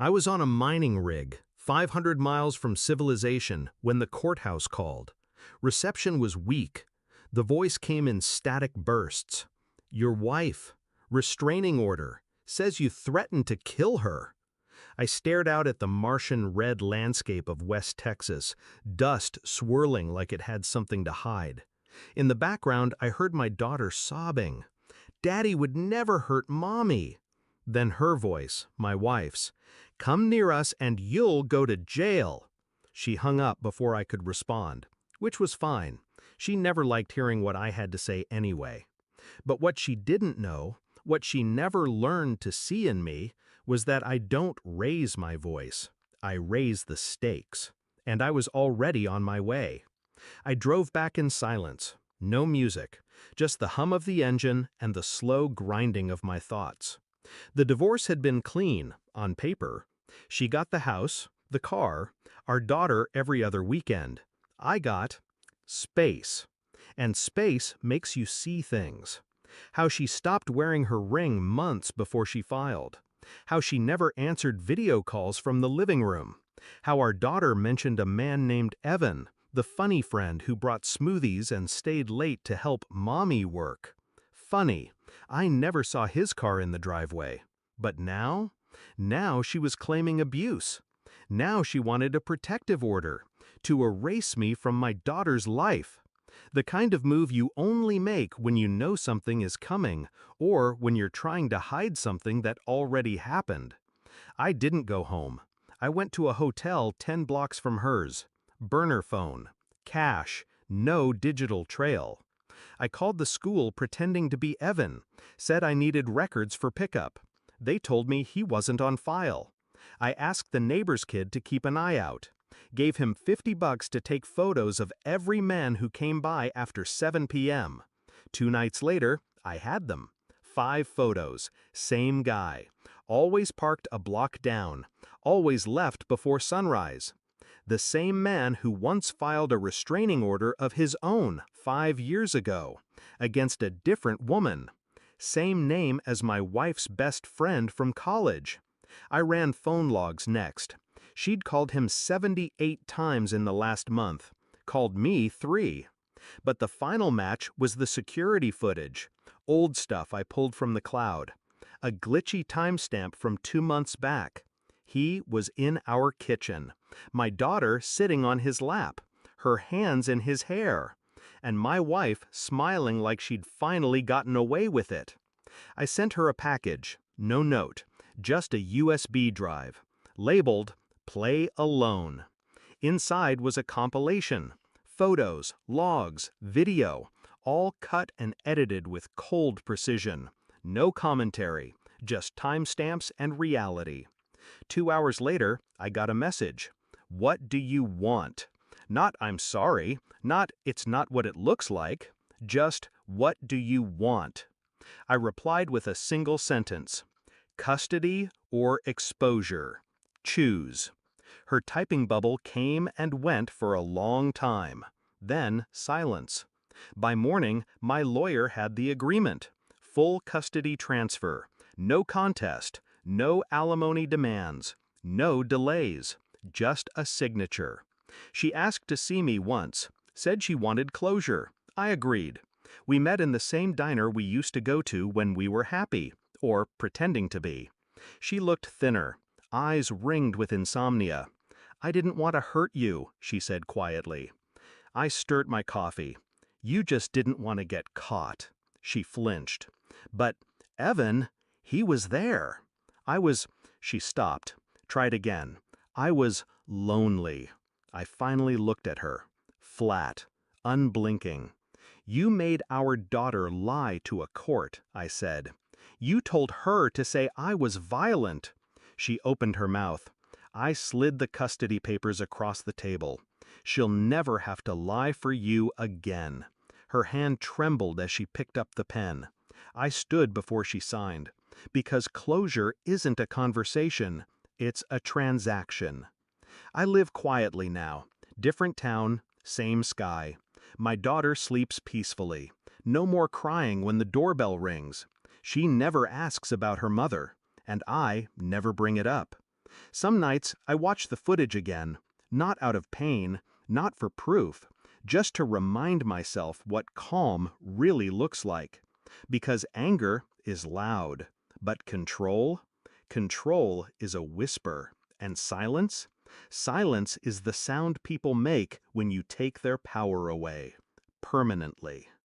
I was on a mining rig, 500 miles from civilization, when the courthouse called. Reception was weak. The voice came in static bursts. "Your wife. Restraining order. Says you threatened to kill her." I stared out at the Martian red landscape of West Texas, dust swirling like it had something to hide. In the background, I heard my daughter sobbing. "Daddy would never hurt Mommy." Then her voice, my wife's, "Come near us and you'll go to jail." She hung up before I could respond, which was fine. She never liked hearing what I had to say anyway. But what she didn't know, what she never learned to see in me, was that I don't raise my voice. I raise the stakes. And I was already on my way. I drove back in silence. No music, just the hum of the engine and the slow grinding of my thoughts. The divorce had been clean, on paper. She got the house, the car, our daughter every other weekend. I got space. And space makes you see things. How she stopped wearing her ring months before she filed. How she never answered video calls from the living room. How our daughter mentioned a man named Evan, the funny friend who brought smoothies and stayed late to help Mommy work. Funny, I never saw his car in the driveway. But now? Now she was claiming abuse. Now she wanted a protective order, to erase me from my daughter's life. The kind of move you only make when you know something is coming, or when you're trying to hide something that already happened. I didn't go home. I went to a hotel 10 blocks from hers. Burner phone. Cash. No digital trail. I called the school pretending to be Evan, said I needed records for pickup. They told me he wasn't on file. I asked the neighbor's kid to keep an eye out. Gave him $50 to take photos of every man who came by after 7 p.m. 2 nights later, I had them. 5 photos, same guy. Always parked a block down. Always left before sunrise. The same man who once filed a restraining order of his own 5 years ago, against a different woman. Same name as my wife's best friend from college. I ran phone logs next. She'd called him 78 times in the last month, called me 3. But the final match was the security footage, old stuff I pulled from the cloud. A glitchy timestamp from 2 months back. He was in our kitchen, my daughter sitting on his lap, her hands in his hair, and my wife smiling like she'd finally gotten away with it. I sent her a package, no note, just a USB drive, labeled "Play Alone." Inside was a compilation, photos, logs, video, all cut and edited with cold precision. No commentary, just timestamps and reality. 2 hours later, I got a message. "What do you want?" Not "I'm sorry," not "it's not what it looks like," just "what do you want?" I replied with a single sentence. "Custody or exposure? Choose." Her typing bubble came and went for a long time. Then silence. By morning, my lawyer had the agreement. Full custody transfer. No contest. No alimony demands. No delays. Just a signature. She asked to see me once. Said she wanted closure. I agreed. We met in the same diner we used to go to when we were happy, or pretending to be. She looked thinner, eyes ringed with insomnia. "I didn't want to hurt you," she said quietly. I stirred my coffee. "You just didn't want to get caught." She flinched. "But Evan, he was there." She stopped, tried again. I was lonely. I finally looked at her. Flat, unblinking. "You made our daughter lie to a court," I said. "You told her to say I was violent." She opened her mouth. I slid the custody papers across the table. "She'll never have to lie for you again." Her hand trembled as she picked up the pen. I stood before she signed. Because closure isn't a conversation, it's a transaction. I live quietly now. Different town, same sky. My daughter sleeps peacefully. No more crying when the doorbell rings. She never asks about her mother, and I never bring it up. Some nights I watch the footage again, not out of pain, not for proof, just to remind myself what calm really looks like. Because anger is loud, but control is a whisper, and silence is the sound people make when you take their power away, permanently.